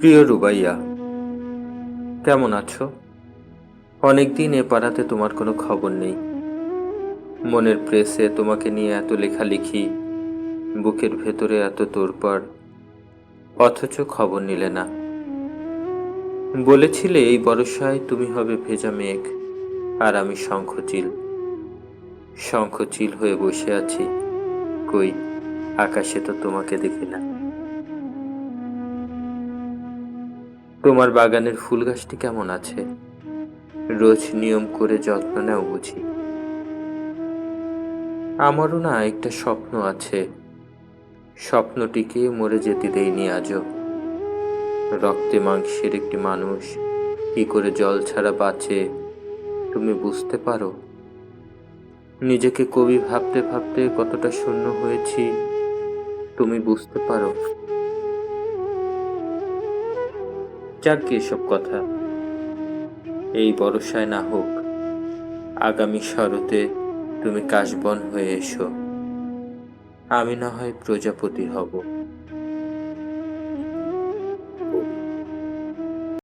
প্রিয় রুবাইয়া, কেমন আছো? অনেকদিন এ পাড়াতে তোমার কোনো খবর নেই। মনের প্রেসে তোমাকে নিয়ে এত লেখালেখি, বুকের ভেতরে এত তোড়পাড়, অথচ খবর নিলে না। বলেছিলে এই বর্ষায় তুমি হবে ভেজা মেঘ, আর আমি শঙ্খচিল। শঙ্খচিল হয়ে বসে আছি, কই আকাশে তো তোমাকে দেখি না। তোমার বাগানের ফুল গাছটি কেমন আছে? রোজ নিয়ম করে যত্ন নেও বুঝি? আমারও না একটা স্বপ্ন আছে, স্বপ্নটিকে মরে যেতে দেয়নি আজও। রক্তে মাংসের একটি মানুষ কি করে জল ছাড়া বাঁচে, তুমি বুঝতে পারো? নিজেকে কবি ভাবতে ভাবতে কতটা শূন্য হয়েছি, তুমি বুঝতে পারো? যাক গে এসব কথা, এই বর্ষায় না হোক, আগামী শরতে তুমি কাশবন হয়ে এসো, আমি না হয় প্রজাপতি হব।